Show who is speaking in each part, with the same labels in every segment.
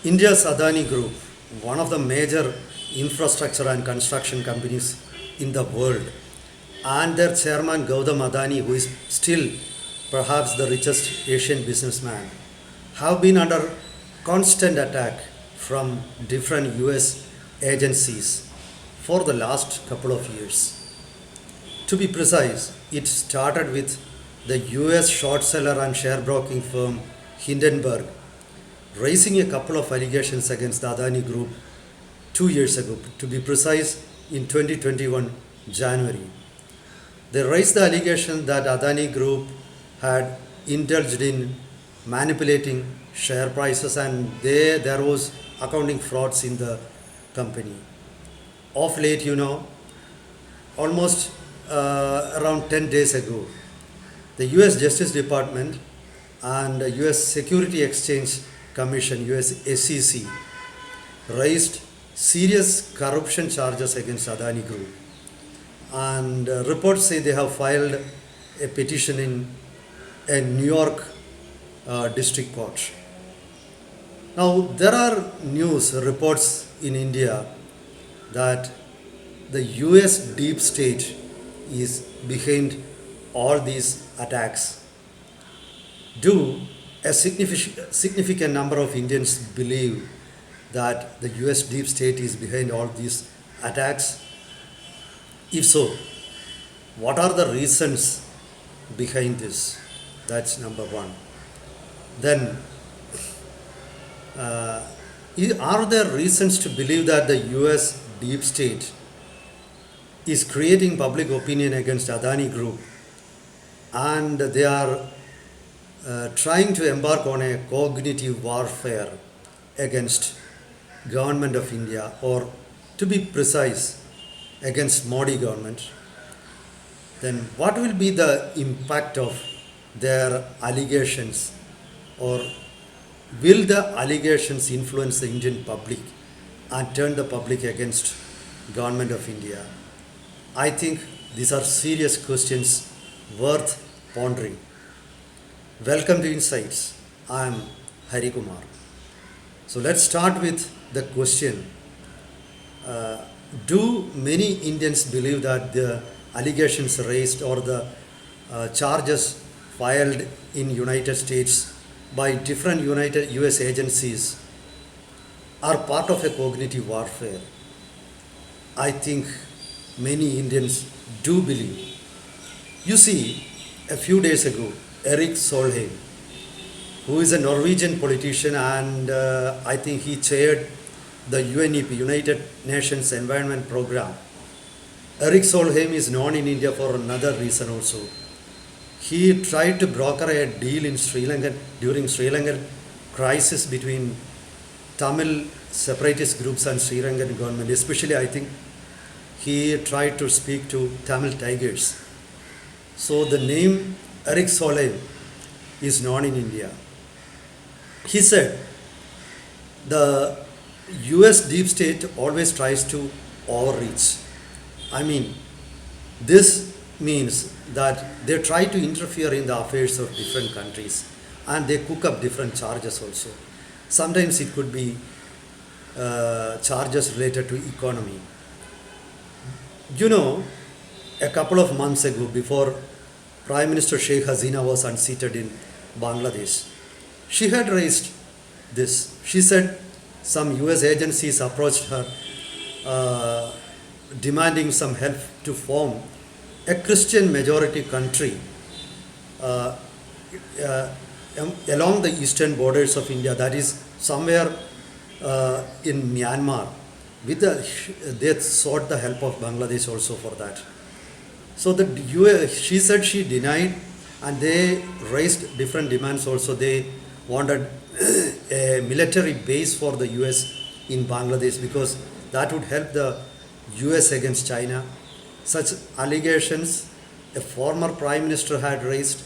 Speaker 1: India's Adani Group, one of the major infrastructure and construction companies in the world, and their chairman Gautam Adani, who is still perhaps the richest Asian businessman, have been under constant attack from different US agencies for the last couple of years. To be precise, it started with the US short seller and share broking firm Hindenberg raising a couple of allegations against the Adani Group 2 years ago, to be precise, in 2021 January. They raised the allegation that Adani Group had indulged in manipulating share prices and there was accounting frauds in the company. Of late, almost around 10 days ago, the US Justice Department and the US Securities Exchange Commission, US SEC, raised serious corruption charges against Adani Group. And reports say they have filed a petition in a New York district court. Now, there are news reports in India that the US deep state is behind all these attacks. Do a significant number of Indians believe that the US deep state is behind all these attacks? If so, what are the reasons behind this? That's number one. Then, are there reasons to believe that the US deep state is creating public opinion against Adani Group and they are trying to embark on a cognitive warfare against government of India, or to be precise, against Modi government? Then what will be the impact of their allegations, or will the allegations influence the Indian public and turn the public against government of India? I think these are serious questions worth pondering. Welcome to Insights. I am Hari Kumar. So let's start with the question. Do many Indians believe that the allegations raised or the charges filed in United States by different US agencies are part of a cognitive warfare? I think many Indians do believe. You see, a few days ago, Erik Solheim, who is a Norwegian politician and I think he chaired the UNEP, United Nations Environment Program. Erik Solheim is known in India for another reason also. He tried to broker a deal in Sri Lanka during Sri Lankan crisis between Tamil separatist groups and Sri Lankan government. Especially, I think he tried to speak to Tamil tigers. So the name Erik Solheim is known in India. He said the US deep state always tries to overreach. I mean, this means that they try to interfere in the affairs of different countries and they cook up different charges also. Sometimes it could be charges related to economy. A couple of months ago, before Prime Minister Sheikh Hasina was unseated in Bangladesh, she had raised this. She said some US agencies approached her demanding some help to form a Christian majority country along the eastern borders of India, that is somewhere in Myanmar. They sought the help of Bangladesh also for that. So she said she denied, and they raised different demands also. They wanted a military base for the US in Bangladesh because that would help the US against China. Such allegations a former prime minister had raised,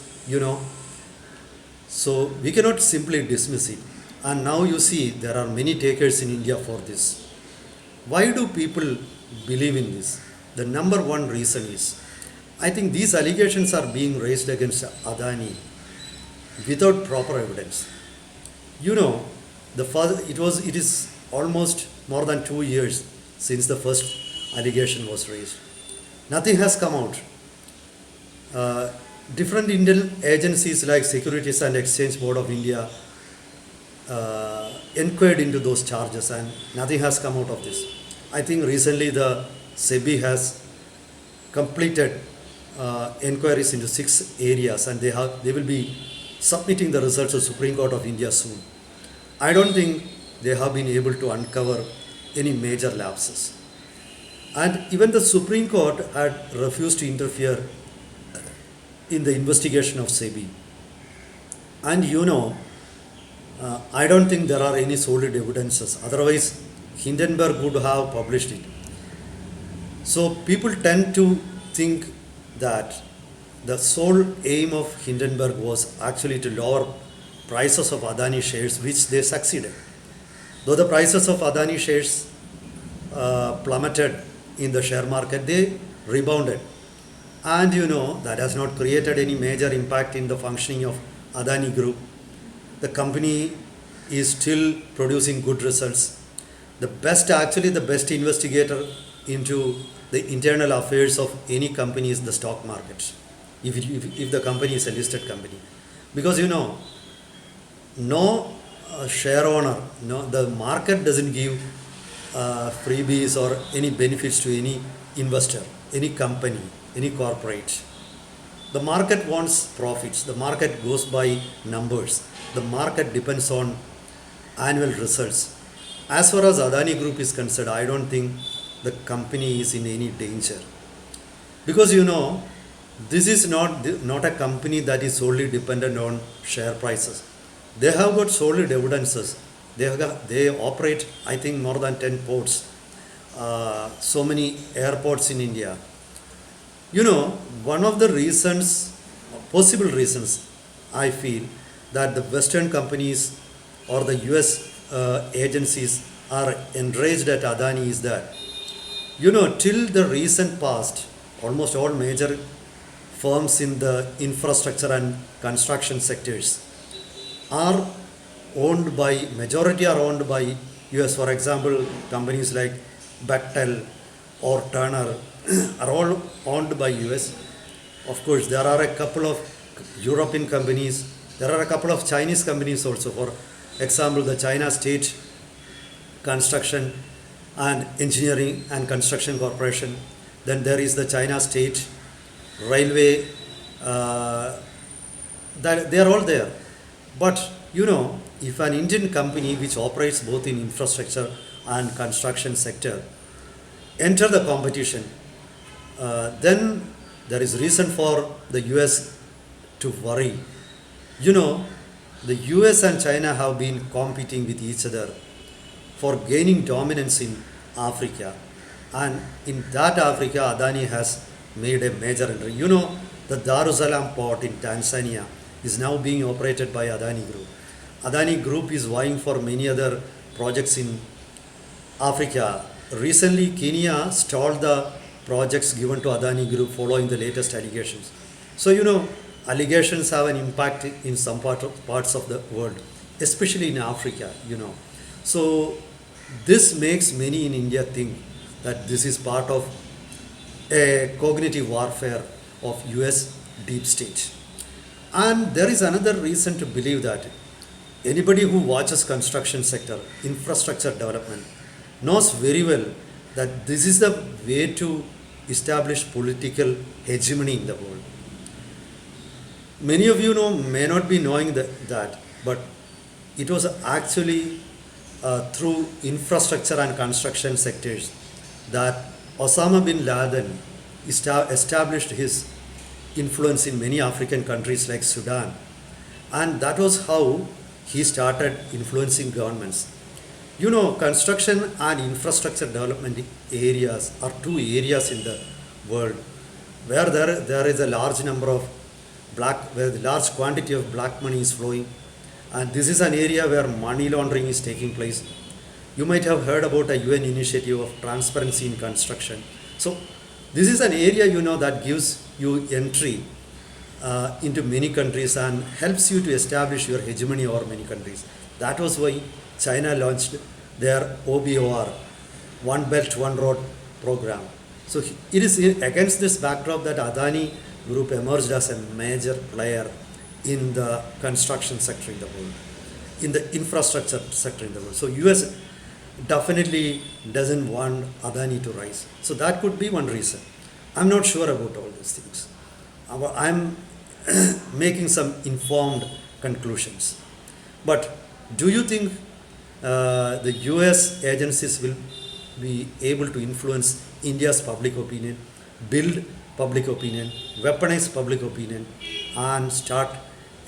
Speaker 1: So we cannot simply dismiss it. And now you see there are many takers in India for this. Why do people believe in this? The number one reason is, I think these allegations are being raised against Adani without proper evidence. It is almost more than 2 years since the first allegation was raised. Nothing has come out. Different Indian agencies like Securities and Exchange Board of India inquired into those charges, and nothing has come out of this. I think recently the SEBI has completed inquiries into 6 areas, and they will be submitting the results to Supreme Court of India soon. I don't think they have been able to uncover any major lapses. And even the Supreme Court had refused to interfere in the investigation of SEBI. And I don't think there are any solid evidences. Otherwise, Hindenberg would have published it. So people tend to think that the sole aim of Hindenberg was actually to lower prices of Adani shares, which they succeeded. Though the prices of Adani shares plummeted in the share market, they rebounded. And that has not created any major impact in the functioning of Adani Group. The company is still producing good results. The best investigator into the internal affairs of any company is the stock market, if the company is a listed company. Because no share owner, the market doesn't give freebies or any benefits to any investor, any company, any corporate. The market wants profits. The market goes by numbers. The market depends on annual results. As far as Adani Group is concerned, I don't think the company is in any danger. Because this is not a company that is solely dependent on share prices. They have got solid evidences. They operate, I think, more than 10 ports, so many airports in India. One of the possible reasons, I feel, that the Western companies or the US agencies are enraged at Adani is that, till the recent past, almost all major firms in the infrastructure and construction sectors majority are owned by US. For example, companies like Bechtel or Turner are all owned by US. Of course, there are a couple of European companies. There are a couple of Chinese companies also. For example, the China State Construction and Engineering and Construction Corporation. Then there is the China State Railway. They are all there. But if an Indian company which operates both in infrastructure and construction sector enter the competition, then there is reason for the US to worry. The US and China have been competing with each other for gaining dominance in Africa. And in that Africa, Adani has made a major entry. The Darussalam port in Tanzania is now being operated by Adani Group. Adani Group is vying for many other projects in Africa. Recently, Kenya stalled the projects given to Adani Group following the latest allegations. So, allegations have an impact in some parts of the world, especially in Africa, So, this makes many in India think that this is part of a cognitive warfare of US deep state. And there is another reason to believe that anybody who watches construction sector, infrastructure development, knows very well that this is the way to establish political hegemony in the world. Many of you may not be knowing that, but it was actually through infrastructure and construction sectors that Osama bin Laden established his influence in many African countries like Sudan. And that was how he started influencing governments. Construction and infrastructure development areas are two areas in the world where there is a large large quantity of black money is flowing. And this is an area where money laundering is taking place. You might have heard about a UN initiative of transparency in construction. So this is an area that gives you entry into many countries and helps you to establish your hegemony over many countries. That was why China launched their OBOR, One Belt, One Road program. So it is against this backdrop that Adani Group emerged as a major player in the construction sector in the world, in the infrastructure sector in the world. So US definitely doesn't want Adani to rise. So that could be one reason. I'm not sure about all these things. I'm making some informed conclusions. But do you think the US agencies will be able to influence India's public opinion, build public opinion, weaponize public opinion, and start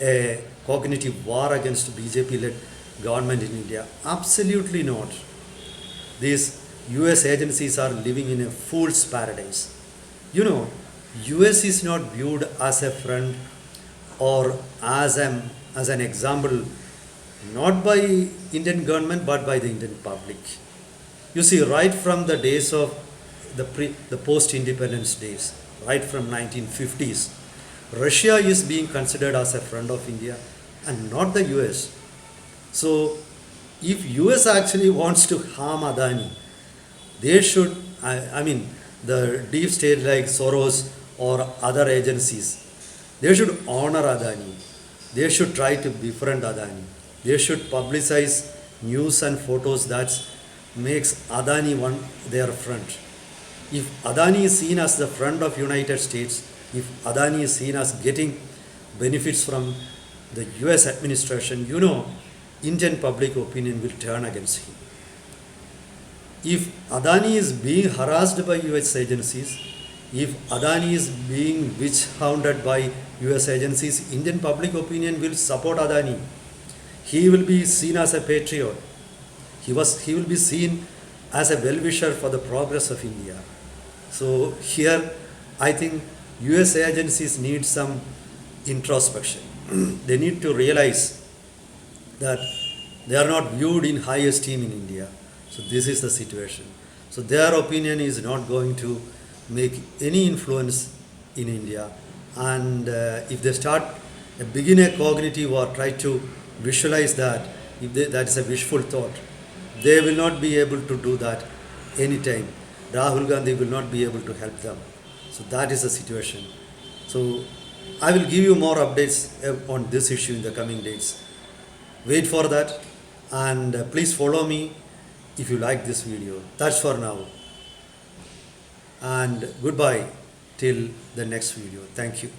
Speaker 1: a cognitive war against BJP-led government in India? Absolutely not. These US agencies are living in a fool's paradise. You know, US is not viewed as a friend or as an example, not by Indian government but by the Indian public. You see, right from the days of the post-independence days, right from 1950s, Russia is being considered as a friend of India and not the US. So if US actually wants to harm Adani, they should, I mean, the deep state like Soros or other agencies, they should honor Adani. They should try to befriend Adani. They should publicize news and photos that makes Adani their friend. If Adani is seen as the friend of United States, if Adani is seen as getting benefits from the US administration, you know, Indian public opinion will turn against him. If Adani is being harassed by US agencies, if Adani is being witch-hounded by US agencies, Indian public opinion will support Adani. He will be seen as a patriot. He will be seen as a well-wisher for the progress of India. So here, I think US agencies need some introspection. They need to realize that they are not viewed in high esteem in India. So this is the situation. So their opinion is not going to make any influence in India. And if they begin a cognitive or try to visualize that, that is a wishful thought, they will not be able to do that anytime. Rahul Gandhi will not be able to help them. So that is the situation. So I will give you more updates on this issue in the coming days. Wait for that, and please follow me if you like this video. That's for now. And goodbye till the next video. Thank you.